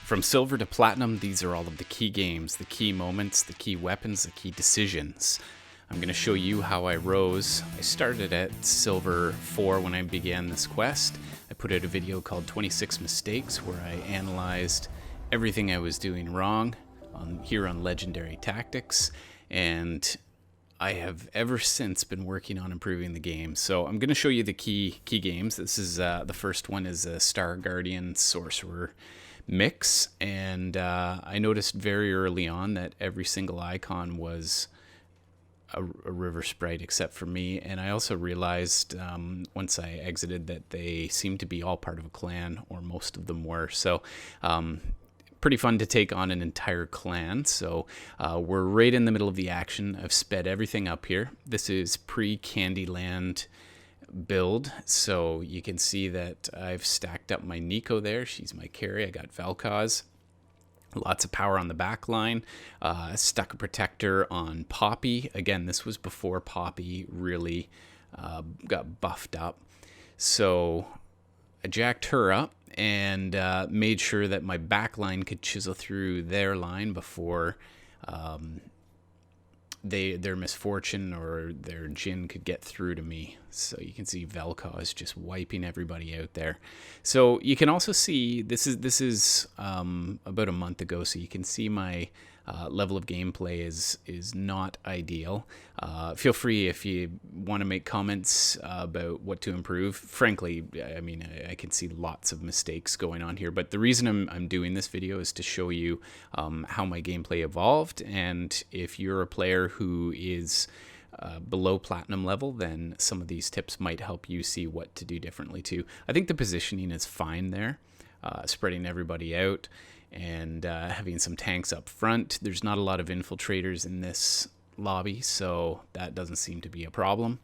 From silver to platinum, these are all of the key games, the key moments, the key weapons, the key decisions. I'm going to show you how I rose. I started at silver 4 when I began this quest. I put out a video called 26 Mistakes where I analyzed everything I was doing wrong here on Legendary Tactics, and I have ever since been working on improving the game. So I'm going to show you the key games. This is the first one is a Star Guardian Sorcerer mix, and I noticed very early on that every single icon was a river sprite except for me, and I also realized once I exited that they seemed to be all part of a clan, or most of them were. So pretty fun to take on an entire clan. So we're right in the middle of the action. I've sped everything up here. This is pre-Candyland build, so you can see that I've stacked up my Nico there. She's my carry. I got Vel'Koz. Lots of power on the back line. Stuck a protector on Poppy. Again, this was before Poppy really got buffed up. So I jacked her up and made sure that my back line could chisel through their line before their misfortune or their Jhin could get through to me. So you can see Vel'Koz just wiping everybody out there. So you can also see this is about a month ago, so you can see my level of gameplay is not ideal. Feel free if you want to make comments about what to improve. Frankly, I mean, I can see lots of mistakes going on here, but the reason I'm doing this video is to show you how my gameplay evolved, and if you're a player who is below platinum level, then some of these tips might help you see what to do differently too. I think the positioning is fine there, spreading everybody out and having some tanks up front. There's not a lot of infiltrators in this lobby, so that doesn't seem to be a problem.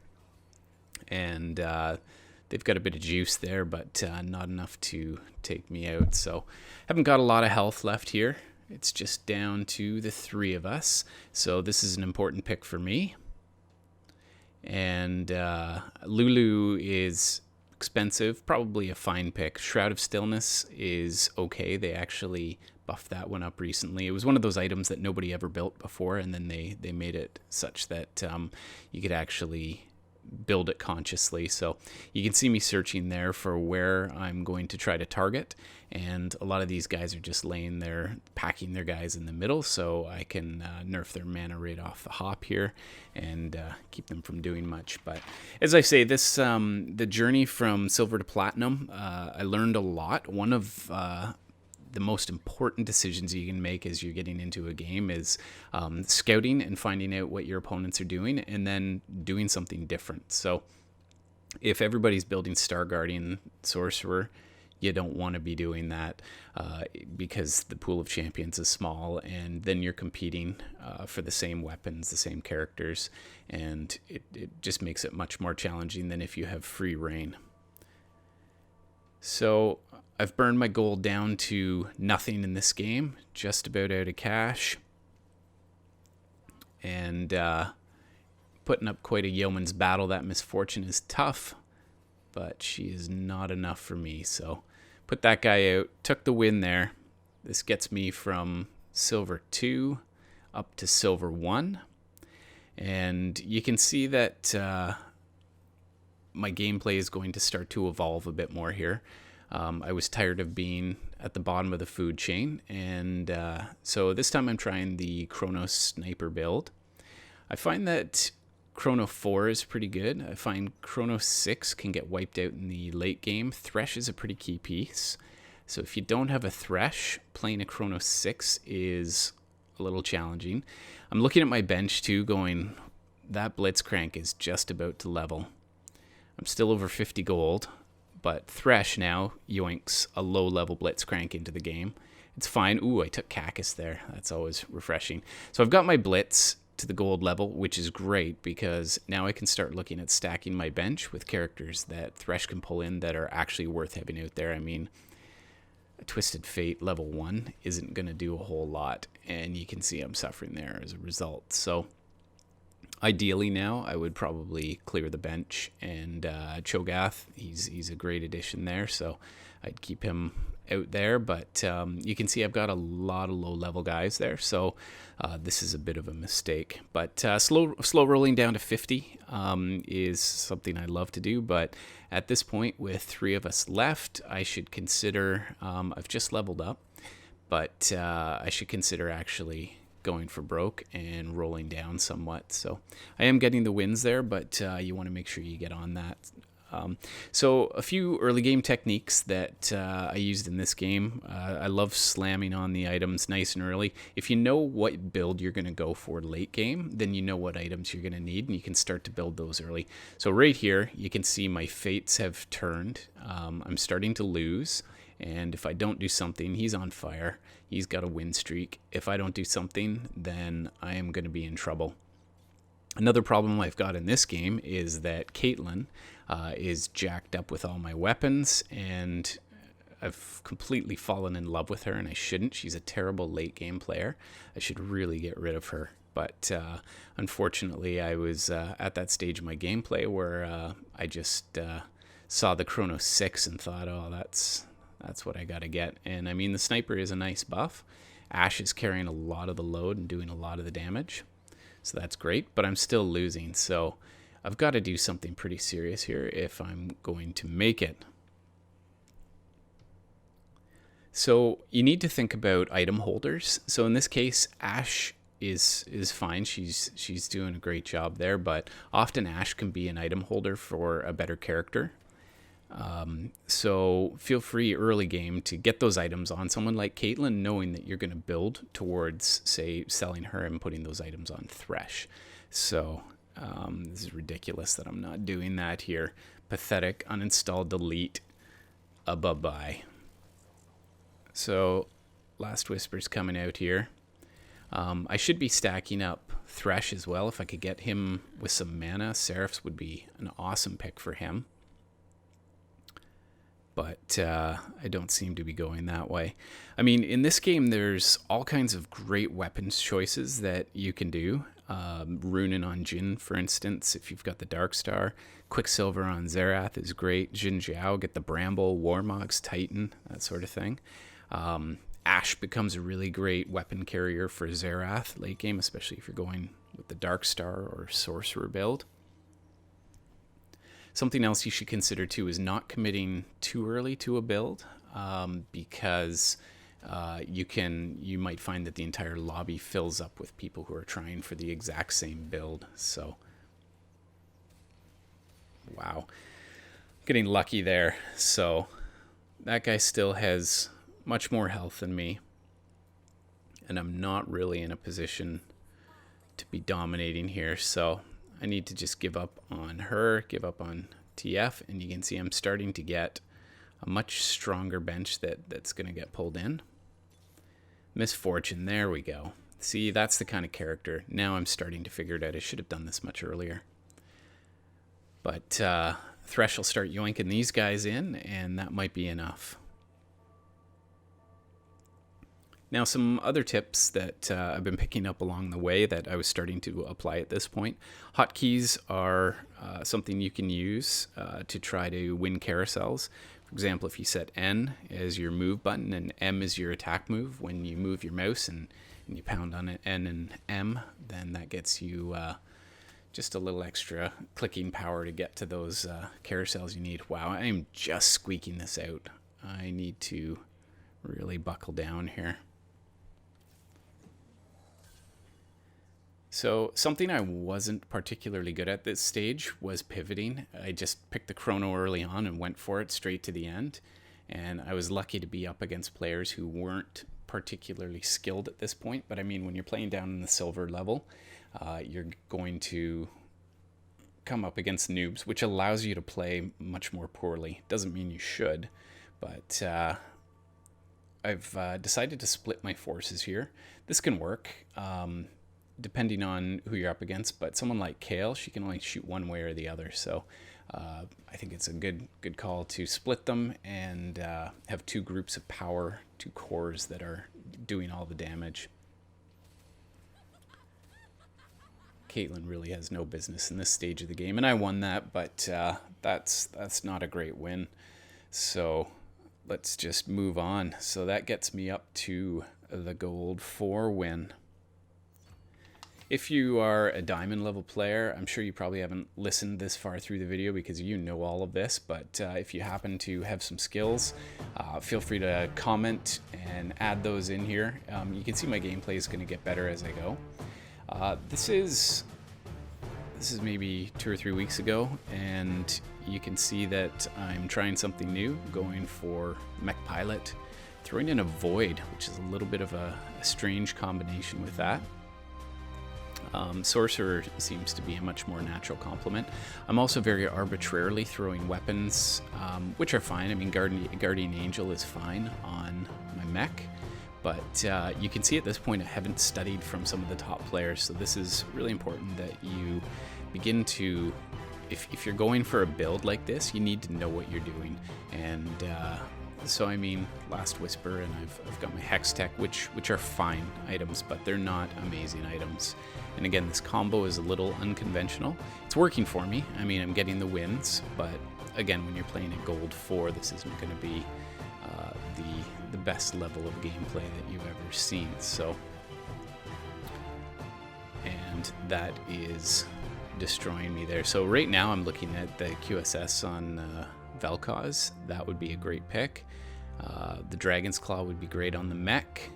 And they've got a bit of juice there, but not enough to take me out. So haven't got a lot of health left here. It's just down to the 3 of us. So this is an important pick for me. And Lulu is expensive, probably a fine pick. Shroud of Stillness is okay. They actually buffed that one up recently. It was one of those items that nobody ever built before, and then they made it such that you could actually build it consciously. So you can see me searching there for where I'm going to try to target, and a lot of these guys are just laying there, packing their guys in the middle, so I can nerf their mana right off the hop here and keep them from doing much. But as I say, this the journey from silver to platinum, I learned a lot. One of the most important decisions you can make as you're getting into a game is scouting and finding out what your opponents are doing, and then doing something different. So if everybody's building Star Guardian Sorcerer, you don't want to be doing that because the pool of champions is small, and then you're competing for the same weapons, the same characters, and it just makes it much more challenging than if you have free reign. So I've burned my gold down to nothing in this game, just about out of cash, and putting up quite a yeoman's battle. That misfortune is tough, but she is not enough for me. So put that guy out, took the win there. This gets me from silver 2 up to silver 1, and you can see that my gameplay is going to start to evolve a bit more here. I was tired of being at the bottom of the food chain, and so this time I'm trying the Chrono Sniper build. I find that Chrono 4 is pretty good. I find Chrono 6 can get wiped out in the late game. Thresh is a pretty key piece. So if you don't have a Thresh, playing a Chrono 6 is a little challenging. I'm looking at my bench too, going, that Blitzcrank is just about to level. I'm still over 50 gold, but Thresh now yoinks a low-level Blitzcrank into the game. It's fine. Ooh, I took Cactus there. That's always refreshing. So I've got my Blitz to the gold level, which is great because now I can start looking at stacking my bench with characters that Thresh can pull in that are actually worth having out there. I mean, a Twisted Fate level 1 isn't going to do a whole lot, and you can see I'm suffering there as a result. So ideally now I would probably clear the bench, and Cho'Gath, he's a great addition there, so I'd keep him out there, but you can see I've got a lot of low-level guys there, so this is a bit of a mistake. But slow rolling down to 50 is something I love to do, but at this point, with 3 of us left, I should consider, I've just leveled up, but I should consider actually going for broke and rolling down somewhat. So I am getting the wins there, but you want to make sure you get on that. So a few early game techniques that I used in this game. I love slamming on the items nice and early. If you know what build you're going to go for late game, then you know what items you're going to need, and you can start to build those early. So right here, you can see my fates have turned. I'm starting to lose, and if I don't do something, he's on fire. He's got a win streak. If I don't do something, then I am going to be in trouble. Another problem I've got in this game is that Caitlyn is jacked up with all my weapons, and I've completely fallen in love with her, and I shouldn't. She's a terrible late game player. I should really get rid of her. But unfortunately, I was at that stage of my gameplay where I just saw the Chrono 6 and thought, oh, that's what I got to get. And I mean, the sniper is a nice buff. Ashe is carrying a lot of the load and doing a lot of the damage. So that's great, but I'm still losing. So I've got to do something pretty serious here if I'm going to make it. So you need to think about item holders. So in this case, Ashe is fine. She's doing a great job there, but often Ashe can be an item holder for a better character. So feel free early game to get those items on someone like Caitlyn, knowing that you're going to build towards, say, selling her and putting those items on Thresh. So this is ridiculous that I'm not doing that here. Pathetic. Uninstall, delete, bye-bye. So Last Whisper's coming out here. I should be stacking up Thresh as well. If I could get him with some mana, Seraphs would be an awesome pick for him. But I don't seem to be going that way. I mean, in this game, there's all kinds of great weapons choices that you can do. Runin on Jhin, for instance, if you've got the Dark Star. Quicksilver on Xerath is great. Jhin Zhao, get the Bramble, Warmog's Titan, that sort of thing. Ashe becomes a really great weapon carrier for Xerath late game, especially if you're going with the Dark Star or Sorcerer build. Something else you should consider too is not committing too early to a build, because you might find that the entire lobby fills up with people who are trying for the exact same build. So, wow, getting lucky there. So that guy still has much more health than me, and I'm not really in a position to be dominating here. So I need to just give up on her, give up on TF, and you can see I'm starting to get a much stronger bench that's going to get pulled in. Misfortune, there we go. See, that's the kind of character. Now I'm starting to figure it out. I should have done this much earlier. But Thresh will start yoinking these guys in, and that might be enough. Now, some other tips that I've been picking up along the way that I was starting to apply at this point. Hotkeys are something you can use to try to win carousels. For example, if you set N as your move button and M is your attack move, when you move your mouse and you pound on it, N and M, then that gets you just a little extra clicking power to get to those carousels you need. Wow, I am just squeaking this out. I need to really buckle down here. So something I wasn't particularly good at this stage was pivoting. I just picked the chrono early on and went for it straight to the end. And I was lucky to be up against players who weren't particularly skilled at this point. But I mean, when you're playing down in the silver level, you're going to come up against noobs, which allows you to play much more poorly. Doesn't mean you should, but I've decided to split my forces here. This can work. Depending on who you're up against, but someone like Kale, she can only shoot one way or the other, so I think it's a good call to split them and have two groups of power, two cores that are doing all the damage. Caitlyn really has no business in this stage of the game, and I won that, but that's not a great win. So let's just move on. So that gets me up to the gold 4 win. If you are a diamond level player, I'm sure you probably haven't listened this far through the video because you know all of this, but if you happen to have some skills, feel free to comment and add those in here. You can see my gameplay is going to get better as I go. This is maybe 2 or 3 weeks ago, and you can see that I'm trying something new, going for mech pilot, throwing in a void, which is a little bit of a strange combination with that. Sorcerer seems to be a much more natural complement. I'm also very arbitrarily throwing weapons, which are fine. I mean, Guardian Angel is fine on my mech, but you can see at this point I haven't studied from some of the top players, so this is really important that you begin to, if you're going for a build like this, you need to know what you're doing. And so I mean, Last Whisper, and I've got my Hex Tech, which are fine items, but they're not amazing items. And again, this combo is a little unconventional. It's working for me. I mean, I'm getting the wins, but again, when you're playing at gold 4, this isn't going to be the best level of gameplay that you've ever seen. So, and that is destroying me there. So right now I'm looking at the QSS on Vel'Koz. That would be a great pick. The Dragon's Claw would be great on the mech,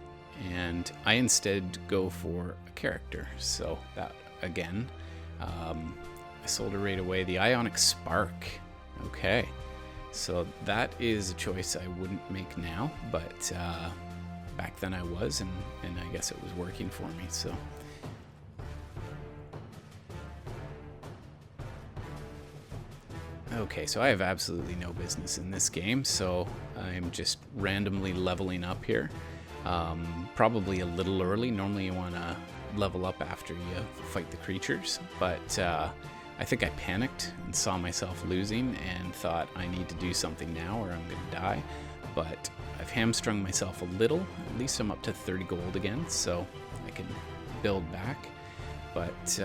and I instead go for a character. So that, again, I sold her right away. The Ionic Spark. Okay, so that is a choice I wouldn't make now, but back then I was, and I guess it was working for me. So okay, so I have absolutely no business in this game, so I'm just randomly leveling up here. Probably a little early. Normally you want to level up after you fight the creatures, but I think I panicked and saw myself losing and thought I need to do something now or I'm going to die. But I've hamstrung myself a little. At least I'm up to 30 gold again, so I can build back. But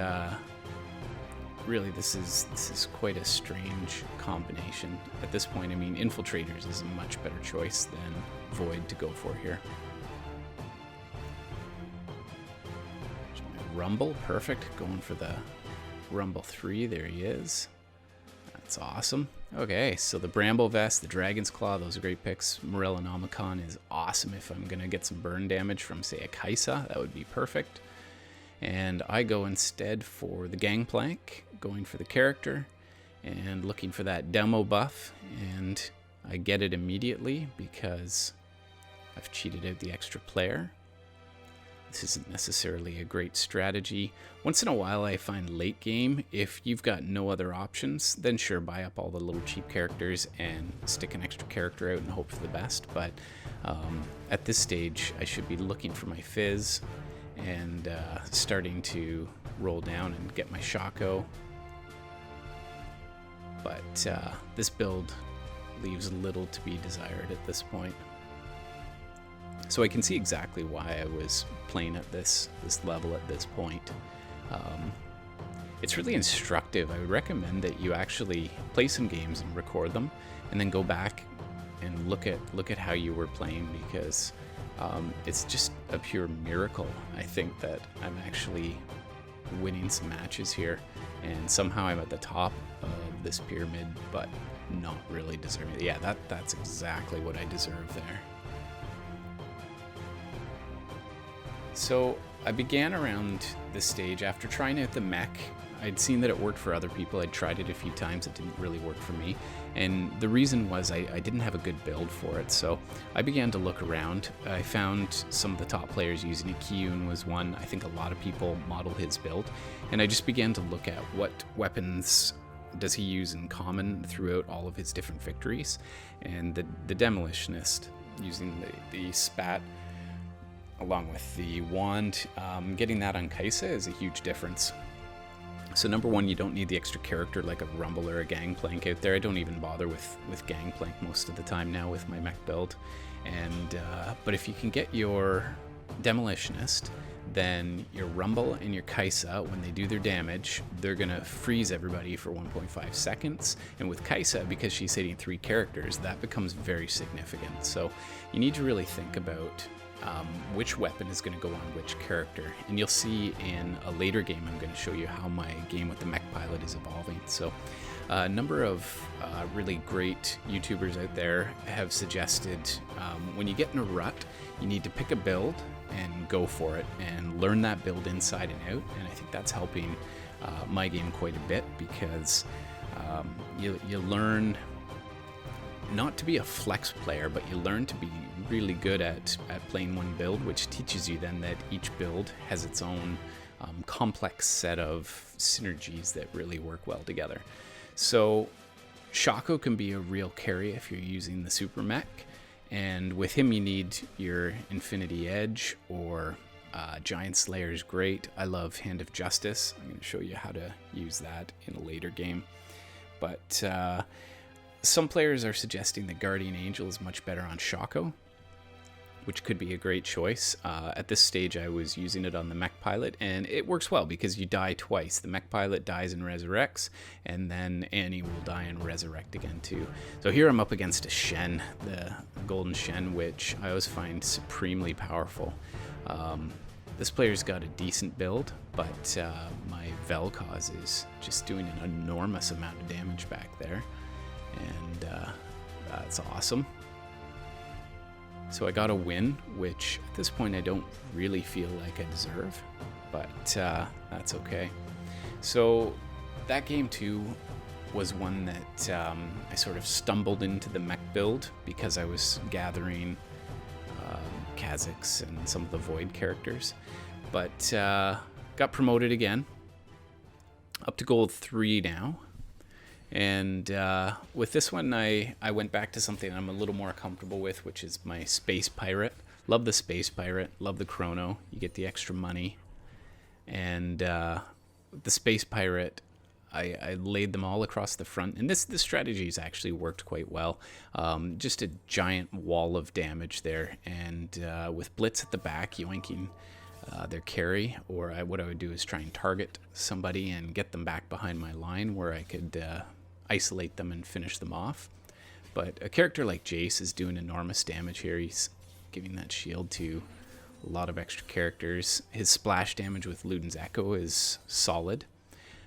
really, this is quite a strange combination. At this point, I mean, Infiltrators is a much better choice than Void to go for here. Rumble, perfect. Going for the Rumble 3, there he is. That's awesome. Okay, so the Bramble Vest, the Dragon's Claw, those are great picks. Morellonomicon is awesome if I'm going to get some burn damage from, say, a Kaisa. That would be perfect. And I go instead for the Gangplank, going for the character and looking for that demo buff, and I get it immediately because I've cheated out the extra player. This isn't necessarily a great strategy. Once in a while I find late game, if you've got no other options, then sure, buy up all the little cheap characters and stick an extra character out and hope for the best. But at this stage I should be looking for my Fizz and starting to roll down and get my Shaco. But this build leaves little to be desired at this point. So I can see exactly why I was playing at this level at this point. It's really instructive. I would recommend that you actually play some games and record them, and then go back and look at how you were playing, because it's just a pure miracle, I think, that I'm actually winning some matches here, and somehow I'm at the top of this pyramid, but not really deserving it. Yeah, that's exactly what I deserve there. So I began around this stage after trying out the mech. I'd seen that it worked for other people. I'd tried it a few times. It didn't really work for me. And the reason was I didn't have a good build for it. So I began to look around. I found some of the top players using it. Kiyun was one. I think a lot of people model his build. And I just began to look at what weapons does he use in common throughout all of his different victories. And the Demolitionist, using the Spat along with the Wand, getting that on Kaisa is a huge difference. So number one, you don't need the extra character like a Rumble or a Gangplank out there. I don't even bother with Gangplank most of the time now with my mech build. And but if you can get your Demolitionist, then your Rumble and your Kaisa, when they do their damage, they're going to freeze everybody for 1.5 seconds. And with Kaisa, because she's hitting 3 characters, that becomes very significant. So you need to really think about which weapon is going to go on which character. And you'll see in a later game, I'm going to show you how my game with the mech pilot is evolving. So a number of really great YouTubers out there have suggested when you get in a rut, you need to pick a build and go for it and learn that build inside and out. And I think that's helping my game quite a bit, because you learn not to be a flex player, but you learn to be really good at playing one build, which teaches you then that each build has its own complex set of synergies that really work well together. So Shaco can be a real carry if you're using the super mech, and with him you need your Infinity Edge, or Giant Slayer is great. I love Hand of Justice. I'm going to show you how to use that in a later game. But some players are suggesting that Guardian Angel is much better on Shaco, which could be a great choice. At this stage, I was using it on the mech pilot, and it works well because you die twice. The mech pilot dies and resurrects, and then Annie will die and resurrect again too. So here I'm up against a Shen, the Golden Shen, which I always find supremely powerful. This player's got a decent build, but my Vel'Koz is just doing an enormous amount of damage back there, and that's awesome. So I got a win, which at this point I don't really feel like I deserve, but that's okay. So that game too was one that I sort of stumbled into the mech build because I was gathering Kha'Zix and some of the Void characters, but got promoted again, up to gold 3 now. And with this one, I went back to something I'm a little more comfortable with, which is my Space Pirate. Love the Space Pirate, love the Chrono. You get the extra money. And the Space Pirate, I laid them all across the front. And this strategy has actually worked quite well. Just a giant wall of damage there. And with Blitz at the back, yoinking their carry, or what I would do is try and target somebody and get them back behind my line where I could isolate them and finish them off. But a character like Jace is doing enormous damage here. He's giving that shield to a lot of extra characters. His splash damage with Luden's Echo is solid,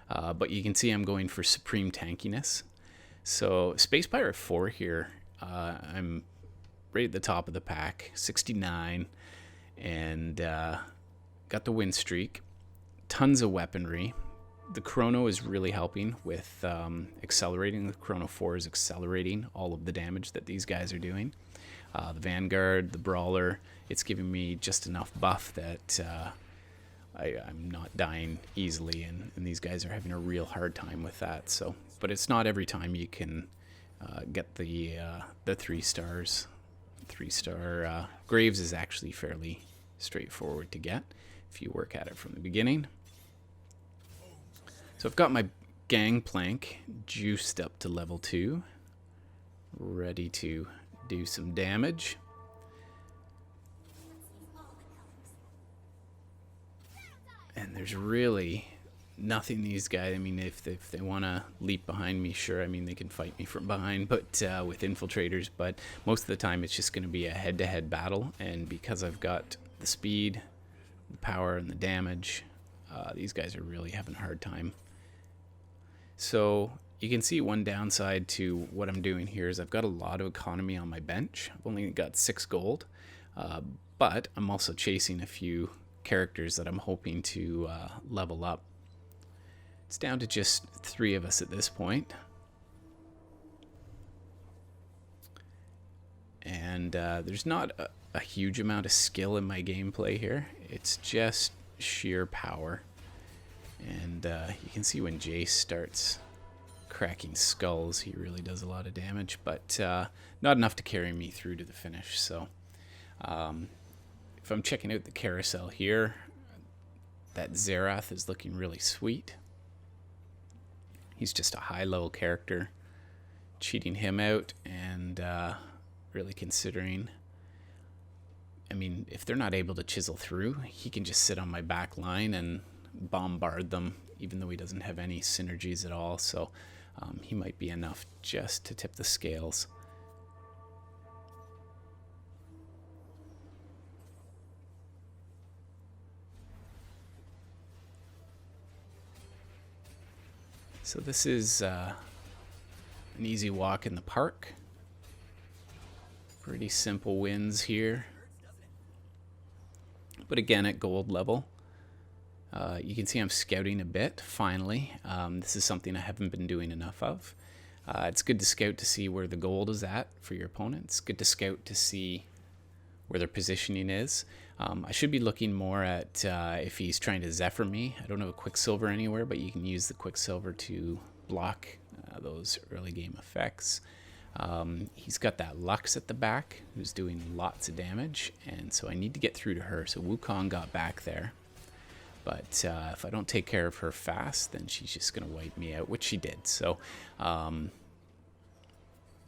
but you can see I'm going for supreme tankiness. So Space Pirate 4 here, I'm right at the top of the pack, 69, and got the win streak. Tons of weaponry. The Chrono is really helping with accelerating. The Chrono 4 is accelerating all of the damage that these guys are doing. The Vanguard, the Brawler, it's giving me just enough buff that I'm not dying easily, and these guys are having a real hard time with that. So, but it's not every time you can get the 3 stars. 3-star Graves is actually fairly straightforward to get if you work at it from the beginning. So I've got my Gangplank juiced up to level 2, ready to do some damage. And there's really nothing these guys, I mean, if they want to leap behind me, sure, I mean, they can fight me from behind, but with infiltrators, but most of the time it's just going to be a head-to-head battle, and because I've got the speed, the power, and the damage, these guys are really having a hard time. So you can see one downside to what I'm doing here is I've got a lot of economy on my bench. I've only got 6 gold, but I'm also chasing a few characters that I'm hoping to level up. It's down to just 3 of us at this point. And there's not a huge amount of skill in my gameplay here. It's just sheer power. And you can see when Jace starts cracking skulls, he really does a lot of damage, but not enough to carry me through to the finish. So if I'm checking out the carousel here, that Xerath is looking really sweet. He's just a high-level character. Cheating him out and really considering I mean, if they're not able to chisel through, he can just sit on my back line and bombard them, even though he doesn't have any synergies at all. So he might be enough just to tip the scales. So this is an easy walk in the park. Pretty simple wins here. But again, at gold level, you can see I'm scouting a bit, finally. This is something I haven't been doing enough of. It's good to scout to see where the gold is at for your opponents. Good to scout to see where their positioning is. I should be looking more at if he's trying to Zephyr me. I don't have a Quicksilver anywhere, but you can use the Quicksilver to block those early game effects. He's got that Lux at the back, who's doing lots of damage, and so I need to get through to her. So Wukong got back there. But if I don't take care of her fast, then she's just going to wipe me out, which she did. So you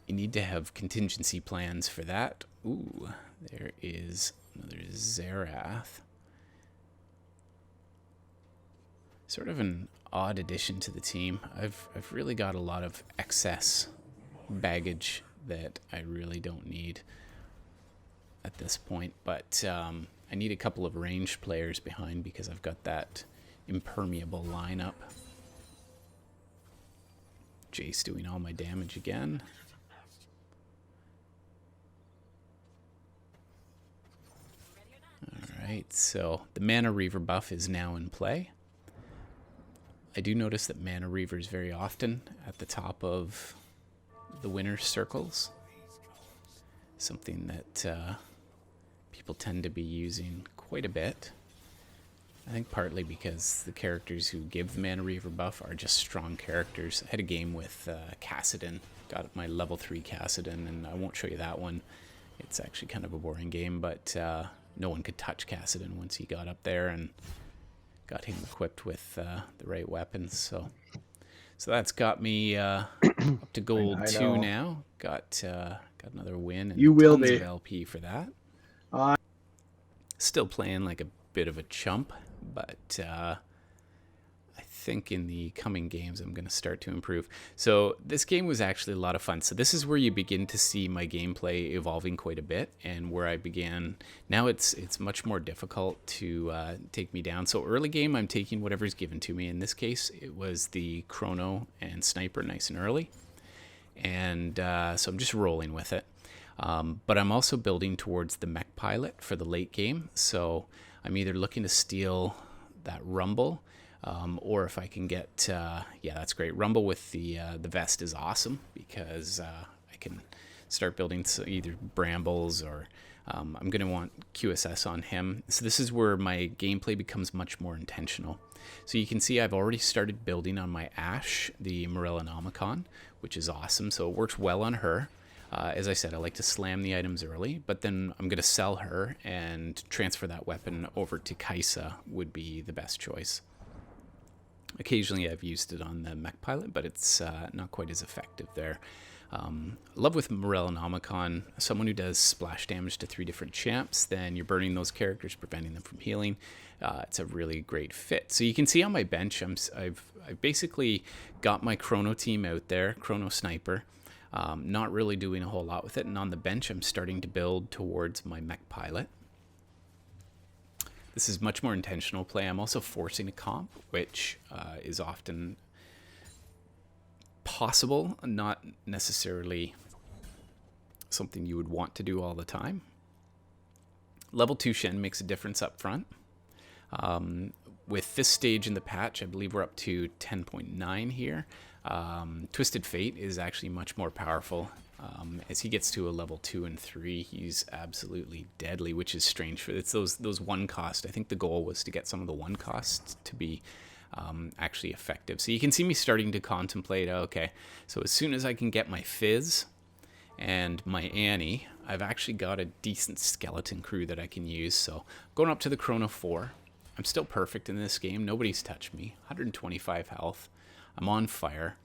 need to have contingency plans for that. Ooh, there is another Zerath. Sort of an odd addition to the team. I've really got a lot of excess baggage that I really don't need at this point. But I need a couple of ranged players behind because I've got that impermeable lineup. Jace doing all my damage again. Alright, so the Mana Reaver buff is now in play. I do notice that Mana Reaver is very often at the top of the winner's circles. Something that people tend to be using quite a bit. I think partly because the characters who give the Mana Reaver buff are just strong characters. I had a game with Kassadin, got my level 3 Kassadin, and I won't show you that one. It's actually kind of a boring game, but no one could touch Kassadin once he got up there and got him equipped with the right weapons. So that's got me up to gold 2 now. Got another win and tons of LP for that. Still playing like a bit of a chump, but I think in the coming games I'm going to start to improve. So this game was actually a lot of fun. So this is where you begin to see my gameplay evolving quite a bit, and where I began. Now it's much more difficult to take me down. So early game I'm taking whatever's given to me. In this case it was the Chrono and Sniper nice and early, and so I'm just rolling with it. But I'm also building towards the mech pilot for the late game. So I'm either looking to steal that Rumble, or if I can get, yeah, that's great. Rumble with the vest is awesome because I can start building either Brambles or I'm going to want QSS on him. So this is where my gameplay becomes much more intentional. So you can see I've already started building on my Ashe, the Morellonomicon, which is awesome. So it works well on her. As I said, I like to slam the items early, but then I'm going to sell her and transfer that weapon over to Kaisa would be the best choice. Occasionally I've used it on the mech pilot, but it's not quite as effective there. Love with Morellonomicon, someone who does splash damage to 3 different champs, then you're burning those characters, preventing them from healing. It's a really great fit. So you can see on my bench, I've basically got my Chrono team out there, Chrono Sniper. Not really doing a whole lot with it, and on the bench I'm starting to build towards my mech pilot. This is much more intentional play. I'm also forcing a comp, which is often possible, not necessarily something you would want to do all the time. Level 2 Shen makes a difference up front. With this stage in the patch, I believe we're up to 10.9 here. Twisted Fate is actually much more powerful. As he gets to a level 2 and 3, he's absolutely deadly, which is strange. It's those one cost. I think the goal was to get some of the one costs to be actually effective. So you can see me starting to contemplate, okay, so as soon as I can get my Fizz and my Annie, I've actually got a decent skeleton crew that I can use. So going up to the Chrono 4. I'm still perfect in this game. Nobody's touched me. 125 health. I'm on fire.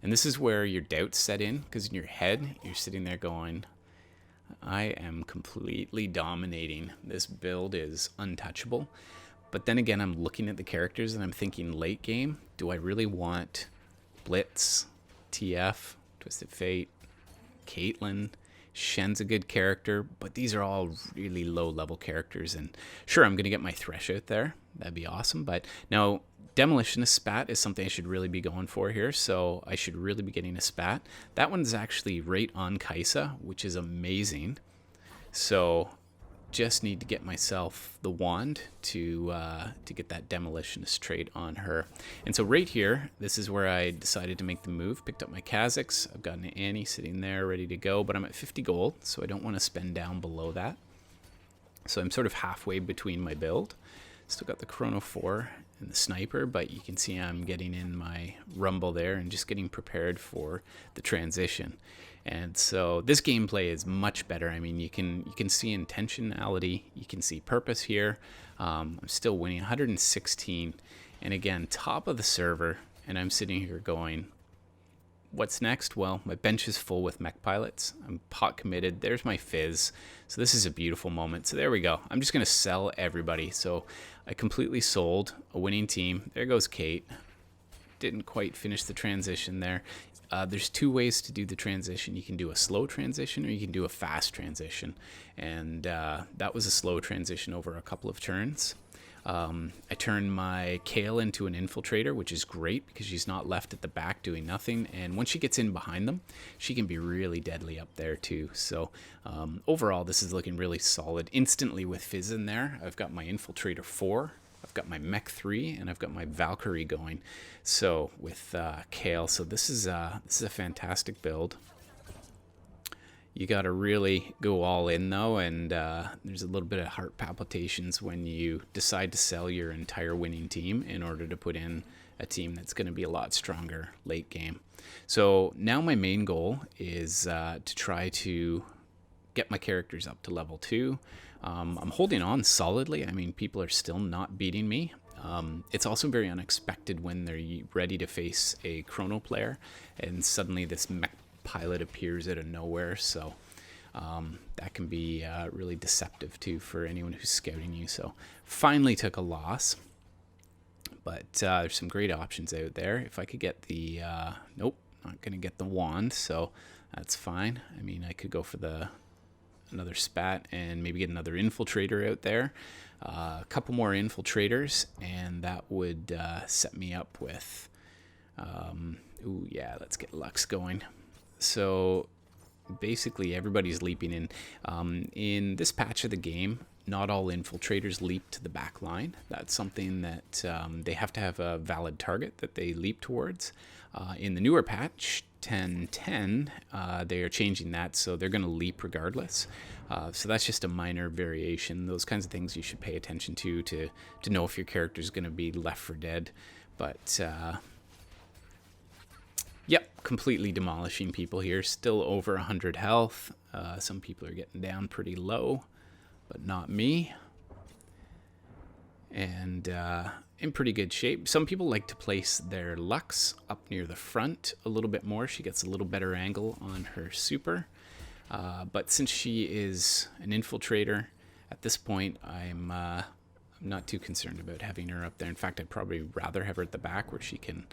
And this is where your doubts set in, because in your head, you're sitting there going, I am completely dominating. This build is untouchable. But then again, I'm looking at the characters and I'm thinking late game, do I really want Blitz, TF, Twisted Fate, Caitlyn? Shen's a good character, but these are all really low level characters. And sure, I'm going to get my Thresh out there. That'd be awesome. But now, Demolitionist Spat is something I should really be going for here. So I should really be getting a Spat. That one's actually right on Kaisa, which is amazing. So just need to get myself the wand to get that Demolitionist trait on her. And so right here, this is where I decided to make the move. Picked up my Kha'Zix. I've got an Annie sitting there ready to go, but I'm at 50 gold, so I don't want to spend down below that. So I'm sort of halfway between my build. Still got the Chrono 4 and the Sniper, but you can see I'm getting in my Rumble there and just getting prepared for the transition. And so this gameplay is much better. I mean, you can see intentionality, you can see purpose here. I'm still winning 116, and again, top of the server, and I'm sitting here going, what's next? Well, my bench is full with mech pilots. I'm pot committed. There's my Fizz. So this is a beautiful moment. So there we go. I'm just going to sell everybody. So I completely sold a winning team. There goes Kate. Didn't quite finish the transition there. There's two ways to do the transition. You can do a slow transition or you can do a fast transition. And that was a slow transition over a couple of turns. I turned my Kale into an infiltrator, which is great because she's not left at the back doing nothing. And once she gets in behind them, she can be really deadly up there too. So overall, this is looking really solid. Instantly with Fizz in there, I've got my infiltrator 4. I've got my Mech 3, and I've got my Valkyrie going. So with Kale, so this is a fantastic build. You got to really go all in though, and there's a little bit of heart palpitations when you decide to sell your entire winning team in order to put in a team that's going to be a lot stronger late game. So now my main goal is to try to get my characters up to level 2. I'm holding on solidly. I mean, people are still not beating me. It's also very unexpected when they're ready to face a Chrono player, and suddenly this mech pilot appears out of nowhere. So that can be really deceptive too for anyone who's scouting you. So finally took a loss, but there's some great options out there. If I could get the nope, not gonna get the wand, so that's fine. I mean, I could go for another Spat and maybe get another infiltrator out there, a couple more infiltrators, and that would set me up with ooh yeah, let's get Lux going. So basically everybody's leaping in this patch of the game. Not all infiltrators leap to the back line. That's something that they have to have a valid target that they leap towards. In the newer patch 10.10, they are changing that, so they're going to leap regardless. So that's just a minor variation. Those kinds of things you should pay attention to know if your character is going to be left for dead. But yep, completely demolishing people here. Still over 100 health. Some people are getting down pretty low, but not me. And in pretty good shape. Some people like to place their Lux up near the front a little bit more. She gets a little better angle on her super. But since she is an infiltrator, at this point I'm not too concerned about having her up there. In fact, I'd probably rather have her at the back where she can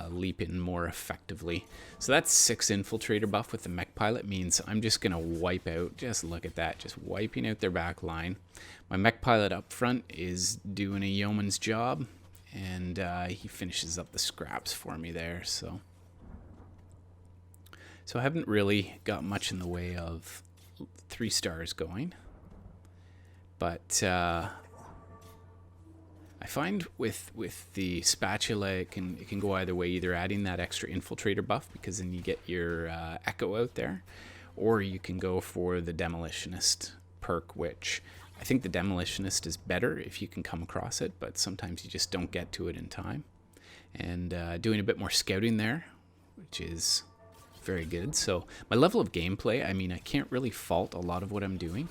leap in more effectively. So that's 6 infiltrator buff with the mech pilot means I'm just going to wipe out. Just look at that, just wiping out their back line. My mech pilot up front is doing a yeoman's job, and he finishes up the scraps for me there. So I haven't really got much in the way of 3 stars going, but I find with the spatula it can go either way, either adding that extra infiltrator buff because then you get your echo out there, or you can go for the demolitionist perk, which I think the demolitionist is better if you can come across it, but sometimes you just don't get to it in time. And doing a bit more scouting there, which is very good. So my level of gameplay, I mean, I can't really fault a lot of what I'm doing.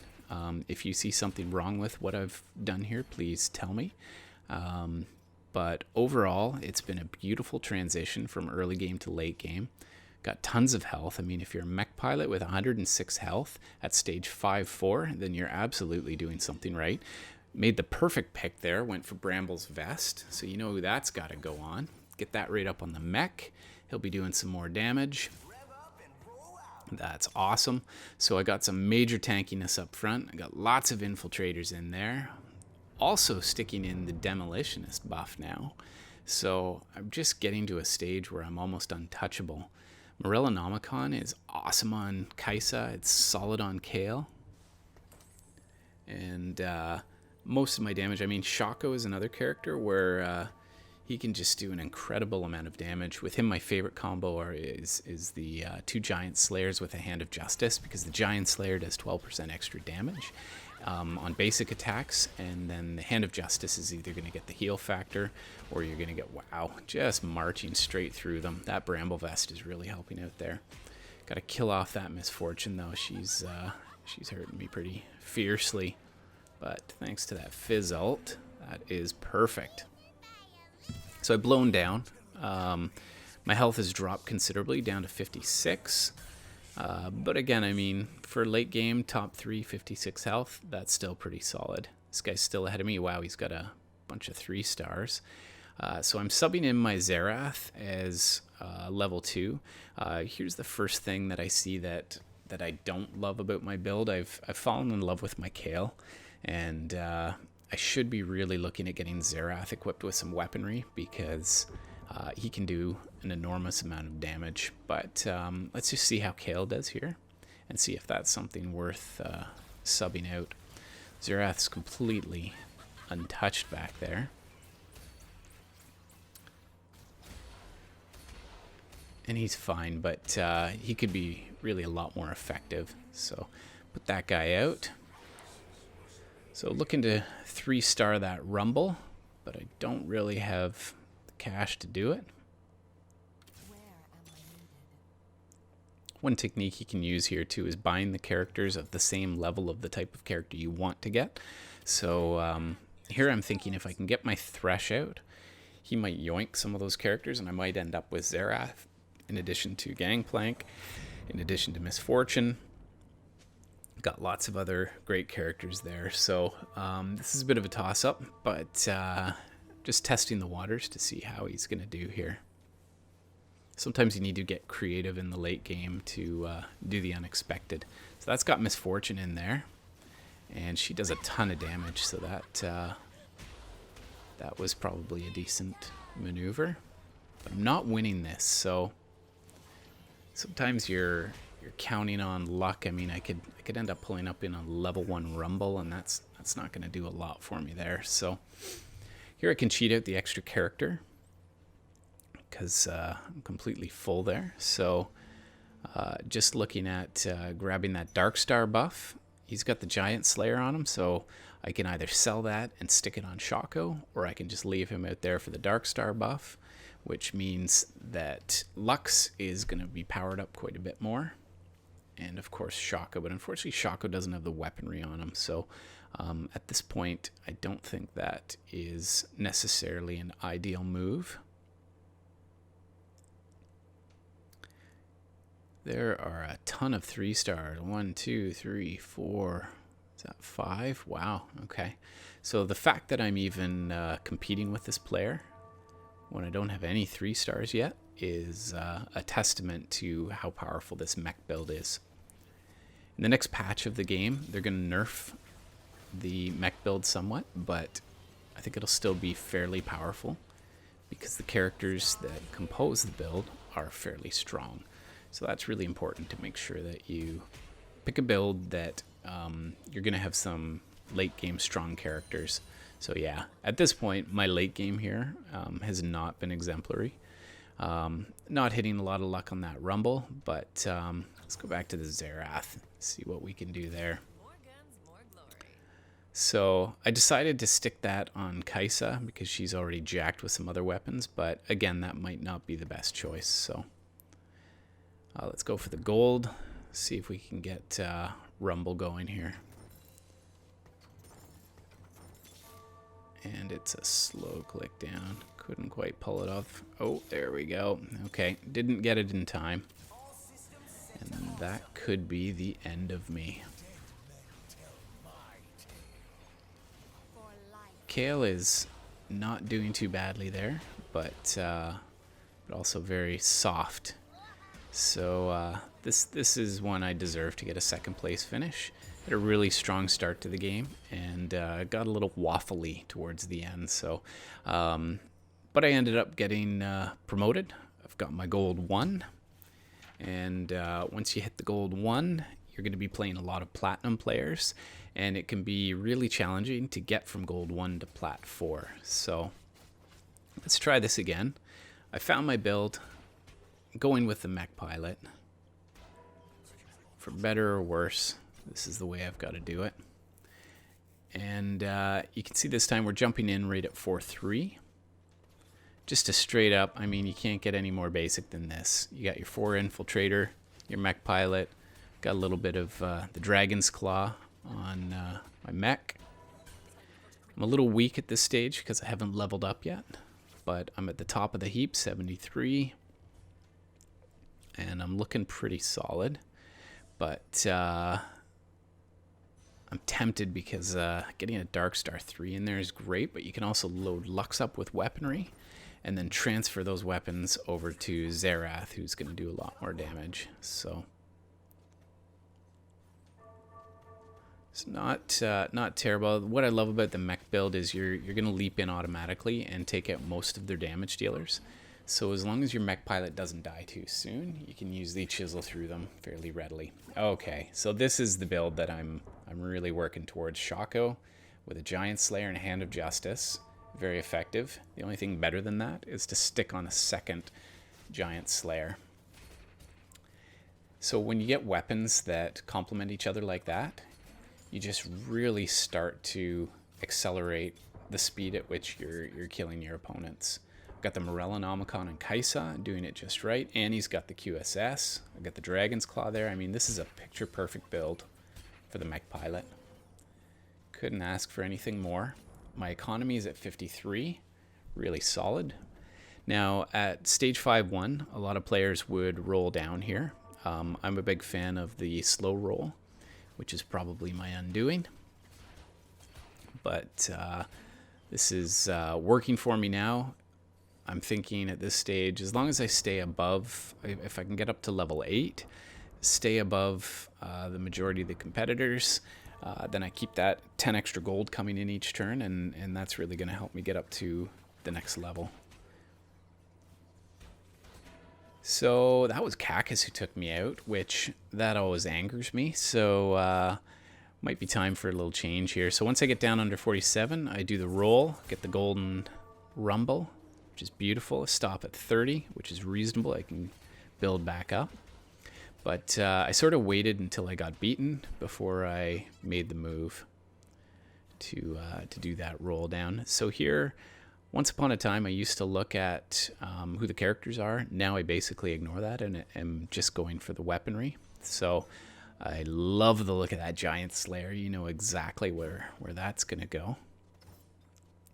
If you see something wrong with what I've done here, please tell me. But overall, it's been a beautiful transition from early game to late game. got tons of health. I mean, if you're a mech pilot with 106 health at stage 5-4, then you're absolutely doing something right. Made the perfect pick there, went for Bramble's Vest, so you know who that's got to go on. Get that right up on the mech. He'll be doing some more damage. That's awesome. So I got some major tankiness up front. I got lots of infiltrators in there. Also sticking in the demolitionist buff now. So I'm just getting to a stage where I'm almost untouchable. Morellonomicon is awesome on Kaisa. It's solid on Kale. And most of my damage, I mean, Shaco is another character where he can just do an incredible amount of damage. With him, my favorite combo is the 2 Giant Slayers with a Hand of Justice, because the Giant Slayer does 12% extra damage on basic attacks, and then the Hand of Justice is either going to get the heal factor, or you're going to get, wow, just marching straight through them. That Bramble Vest is really helping out there. Got to kill off that Misfortune, though. She's hurting me pretty fiercely. But thanks to that Fizz ult, that is perfect. So I've blown down. My health has dropped considerably, down to 56. But again, I mean, for late game, top 3, 56 health, that's still pretty solid. This guy's still ahead of me. Wow, he's got a bunch of 3 stars. So I'm subbing in my Xerath as level 2. Here's the first thing that I see that I don't love about my build. I've fallen in love with my Kale. And I should be really looking at getting Xerath equipped with some weaponry, because he can do an enormous amount of damage. But let's just see how Kale does here and see if that's something worth subbing out. Xerath's completely untouched back there. And he's fine, but he could be really a lot more effective. So put that guy out. So looking to 3-star that Rumble, but I don't really have the cash to do it. One technique you can use here too is buying the characters of the same level of the type of character you want to get. So here I'm thinking if I can get my Thresh out, he might yoink some of those characters, and I might end up with Xerath in addition to Gangplank, in addition to Misfortune. Got lots of other great characters there. So this is a bit of a toss-up, but just testing the waters to see how he's going to do here. Sometimes you need to get creative in the late game to do the unexpected. So that's got Misfortune in there, and she does a ton of damage, so that was probably a decent maneuver. But I'm not winning this, so sometimes you're counting on luck. I mean, I could end up pulling up in a level 1 Rumble, and that's not going to do a lot for me there. So here I can cheat out the extra character because I'm completely full there. So just looking at grabbing that Dark Star buff. He's got the Giant Slayer on him, so I can either sell that and stick it on Shaco, or I can just leave him out there for the Dark Star buff, which means that Lux is going to be powered up quite a bit more. And of course Shaco, but unfortunately Shaco doesn't have the weaponry on him, so at this point I don't think that is necessarily an ideal move. There are a ton of 3-stars. 1, 2, 3, 4. Is that 5? Wow, okay. So the fact that I'm even competing with this player when I don't have any 3-stars yet is a testament to how powerful this mech build is. In the next patch of the game, they're going to nerf the mech build somewhat, but I think it'll still be fairly powerful because the characters that compose the build are fairly strong. So that's really important to make sure that you pick a build that you're going to have some late game strong characters. So yeah, at this point, my late game here has not been exemplary. Not hitting a lot of luck on that Rumble, but let's go back to the Xerath, see what we can do there. So I decided to stick that on Kaisa because she's already jacked with some other weapons, but again, that might not be the best choice. So let's go for the gold, see if we can get Rumble going here. And it's a slow click down. Couldn't quite pull it off. Oh, there we go. Okay, didn't get it in time. And that could be the end of me. Kale is not doing too badly there, but also very soft. So this is one I deserve to get a second place finish. Had a really strong start to the game, and got a little waffly towards the end. So, but I ended up getting promoted. I've got my gold 1, and once you hit the gold 1, you're going to be playing a lot of platinum players, and it can be really challenging to get from gold 1 to plat 4. So let's try this again. I found my build, going with the mech pilot. For better or worse, this is the way I've got to do it. And you can see this time we're jumping in right at 4-3. Just a straight up, I mean, you can't get any more basic than this. You got your 4 infiltrator, your mech pilot, got a little bit of the dragon's claw on my mech. I'm a little weak at this stage because I haven't leveled up yet, but I'm at the top of the heap, 73, and I'm looking pretty solid. But I'm tempted because getting a Dark Star 3 in there is great, but you can also load Lux up with weaponry and then transfer those weapons over to Xerath, who's going to do a lot more damage. So it's not terrible. What I love about the mech build is you're going to leap in automatically and take out most of their damage dealers. So as long as your mech pilot doesn't die too soon, you can use the chisel through them fairly readily. Okay, so this is the build that I'm really working towards. Shaco with a Giant Slayer and a Hand of Justice. Very effective. The only thing better than that is to stick on a second Giant Slayer. So when you get weapons that complement each other like that, you just really start to accelerate the speed at which you're killing your opponents. I've got the Morellonomicon and Kaisa doing it just right. Annie's got the QSS. I've got the Dragon's Claw there. I mean, this is a picture-perfect build for the mech pilot. Couldn't ask for anything more. My economy is at 53, really solid. Now at stage 5-1, a lot of players would roll down here. I'm a big fan of the slow roll, which is probably my undoing. But this is working for me now. I'm thinking at this stage, as long as I stay above, if I can get up to level 8, stay above the majority of the competitors, then I keep that 10 extra gold coming in each turn, and that's really going to help me get up to the next level. So that was Cacus who took me out, which that always angers me. So might be time for a little change here. So once I get down under 47, I do the roll, get the golden rumble, which is beautiful. I stop at 30, which is reasonable. I can build back up. But I sort of waited until I got beaten before I made the move to do that roll down. So here, once upon a time, I used to look at who the characters are. Now I basically ignore that and am just going for the weaponry. So I love the look of that Giant Slayer. You know exactly where that's going to go.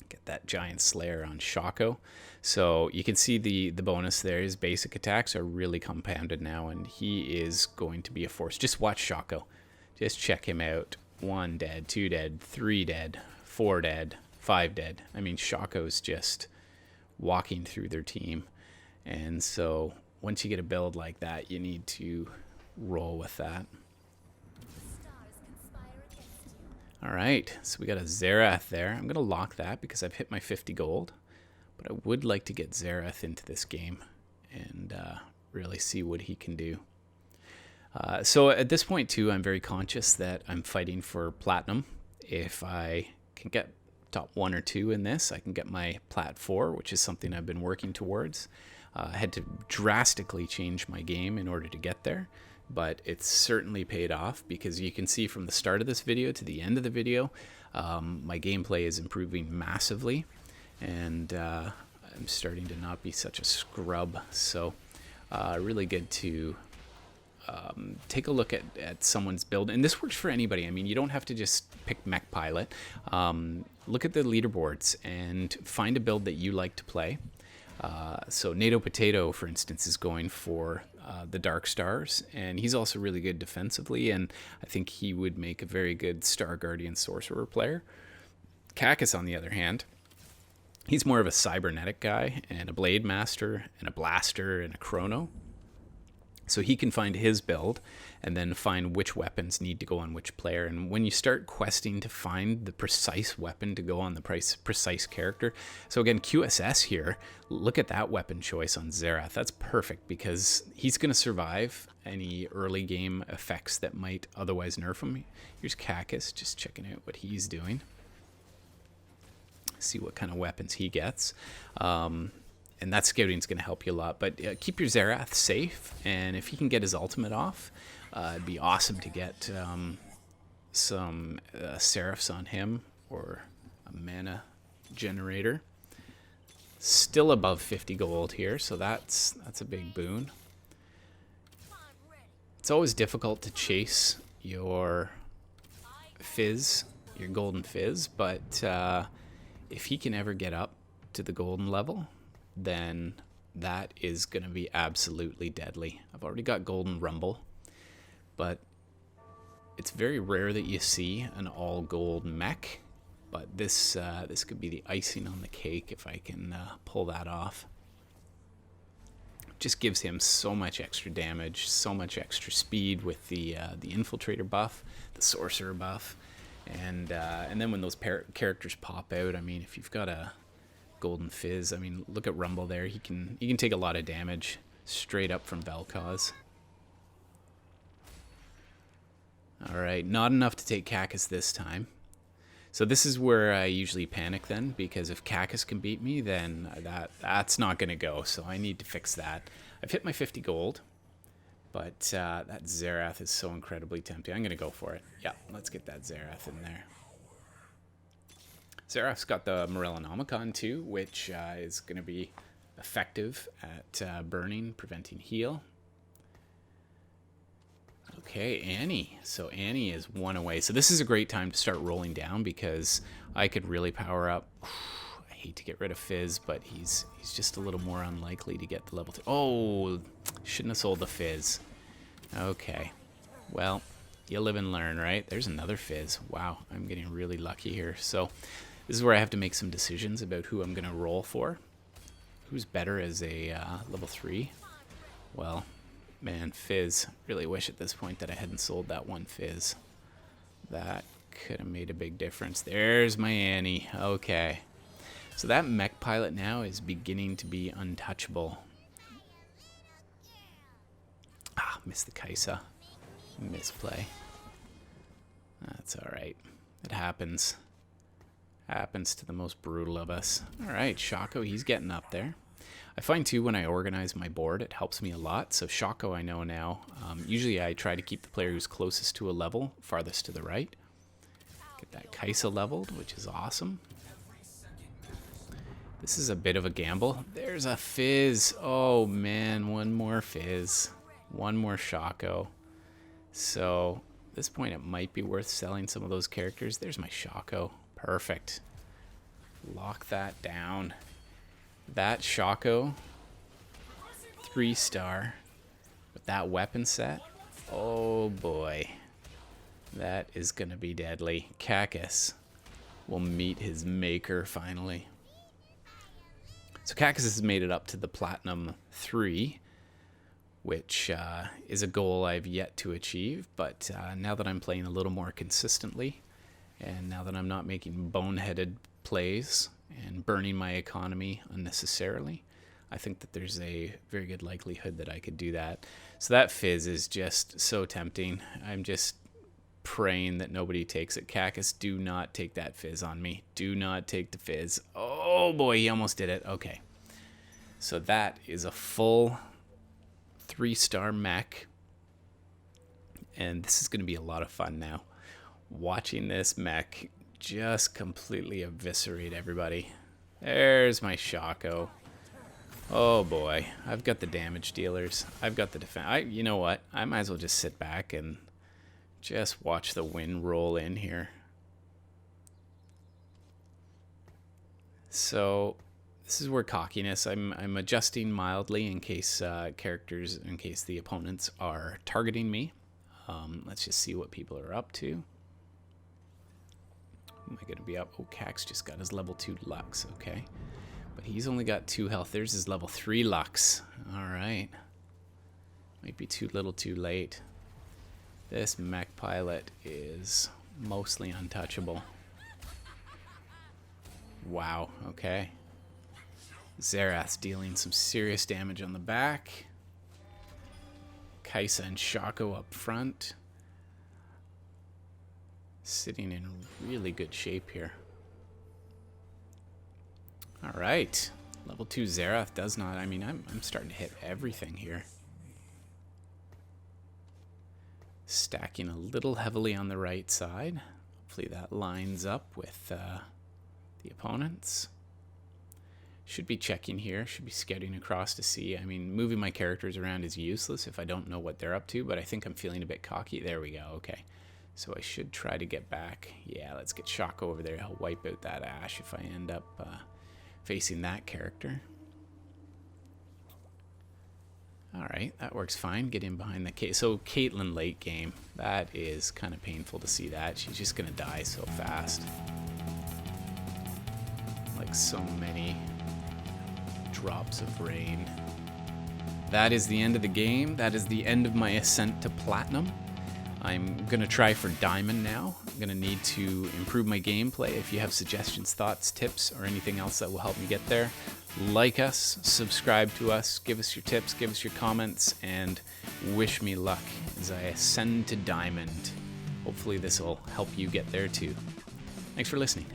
Get that Giant Slayer on Shaco. So you can see the bonus there. His basic attacks are really compounded now, and he is going to be a force. Just watch Shaco. Just check him out. 1 dead, 2 dead, 3 dead, 4 dead, 5 dead. I mean, Shaco's just walking through their team. And so once you get a build like that, you need to roll with that. All right, so we got a Xerath there. I'm going to lock that because I've hit my 50 gold. But I would like to get Xerath into this game and really see what he can do. So at this point, too, I'm very conscious that I'm fighting for platinum. If I can get top 1 or 2 in this, I can get my plat 4, which is something I've been working towards. I had to drastically change my game in order to get there. But it's certainly paid off because you can see from the start of this video to the end of the video, my gameplay is improving massively, and I'm starting to not be such a scrub. So really good to take a look at someone's build, and this works for anybody. I mean, you don't have to just pick mech pilot. Look at the leaderboards and find a build that you like to play. So NATO Potato, for instance, is going for the Dark Stars, and he's also really good defensively, and I think he would make a very good Star Guardian Sorcerer player. Cacus, on the other hand, he's more of a cybernetic guy, and a Blade Master, and a Blaster, and a Chrono. So he can find his build and then find which weapons need to go on which player. And when you start questing to find the precise weapon to go on the precise character. So again, QSS here, look at that weapon choice on Xerath. That's perfect because he's going to survive any early game effects that might otherwise nerf him. Here's Cacus, just checking out what he's doing. See what kind of weapons he gets. And that scouting is going to help you a lot. But keep your Xerath safe, and if he can get his ultimate off, it'd be awesome to get some Seraphs on him, or a mana generator. Still above 50 gold here, so that's a big boon. It's always difficult to chase your Fizz, your golden Fizz, but if he can ever get up to the golden level, then that is going to be absolutely deadly. I've already got Golden Rumble, but it's very rare that you see an all gold mech, but this could be the icing on the cake if I can pull that off. Just gives him so much extra damage, so much extra speed with the Infiltrator buff, the Sorcerer buff, and then when those characters pop out, I mean, if you've got a Golden Fizz, I mean, look at Rumble there. He can take a lot of damage straight up from Vel'Koz. All right, not enough to take Cacus this time. So this is where I usually panic then, because if Cacus can beat me, then that's not going to go. So I need to fix that. I've hit my 50 gold, but that Xerath is so incredibly tempting. I'm going to go for it. Yeah, let's get that Xerath in there. Xerath's got the Morellonomicon too, which is going to be effective at burning, preventing heal. Okay, Annie. So Annie is one away. So this is a great time to start rolling down because I could really power up. I hate to get rid of Fizz, but he's just a little more unlikely to get the level 2. Oh, shouldn't have sold the Fizz. Okay, well, you live and learn, right? There's another Fizz. Wow, I'm getting really lucky here. So this is where I have to make some decisions about who I'm going to roll for. Who's better as a level 3? Well, man, Fizz. Really wish at this point that I hadn't sold that one Fizz. That could have made a big difference. There's my Annie. Okay. So that mech pilot now is beginning to be untouchable. Ah, missed the Kaisa. Misplay. That's alright. It happens. Happens to the most brutal of us. Alright, Shaco, he's getting up there. I find too when I organize my board, it helps me a lot. So Shaco I know now. Usually I try to keep the player who's closest to a level farthest to the right. Get that Kaisa leveled, which is awesome. This is a bit of a gamble. There's a Fizz. Oh man, one more Fizz. One more Shaco. So at this point it might be worth selling some of those characters. There's my Shaco. Perfect. Lock that down. That Shaco 3-star with that weapon set. Oh boy. That is going to be deadly. Cacus will meet his maker finally. So Cacus has made it up to the Platinum 3, which is a goal I've yet to achieve. But now that I'm playing a little more consistently, and now that I'm not making boneheaded plays and burning my economy unnecessarily, I think that there's a very good likelihood that I could do that. So that Fizz is just so tempting. I'm just praying that nobody takes it. Cacus, do not take that Fizz on me. Do not take the Fizz. Oh boy, he almost did it. Okay. So that is a full 3-star mech. And this is going to be a lot of fun now. Watching this mech just completely eviscerate everybody. There's my Shaco. Oh boy, I've got the damage dealers. I've got the defense. You know what? I might as well just sit back and just watch the win roll in here. So This is where cockiness. I'm adjusting mildly in case in case the opponents are targeting me. Let's just see what people are up to. Am I going to be up? Oh, Cax just got his level 2 Lux. Okay. But he's only got 2 health. There's his level 3 Lux. Alright. Might be too little too late. This mech pilot is mostly untouchable. Wow. Okay. Xerath's dealing some serious damage on the back. Kaisa and Shaco up front. Sitting in really good shape here. Alright. Level 2 Xerath does not... I mean, I'm starting to hit everything here. Stacking a little heavily on the right side. Hopefully that lines up with the opponents. Should be checking here. Should be scouting across to see. I mean, moving my characters around is useless if I don't know what they're up to, but I think I'm feeling a bit cocky. There we go. Okay. So I should try to get back. Yeah, let's get Shaco over there. He'll wipe out that Ashe if I end up facing that character. Alright, that works fine. Get in behind the... So Caitlyn late game. That is kind of painful to see that. She's just going to die so fast. Like so many drops of rain. That is the end of the game. That is the end of my ascent to Platinum. I'm going to try for Diamond now. I'm going to need to improve my gameplay. If you have suggestions, thoughts, tips, or anything else that will help me get there, like us, subscribe to us, give us your tips, give us your comments, and wish me luck as I ascend to Diamond. Hopefully this will help you get there too. Thanks for listening.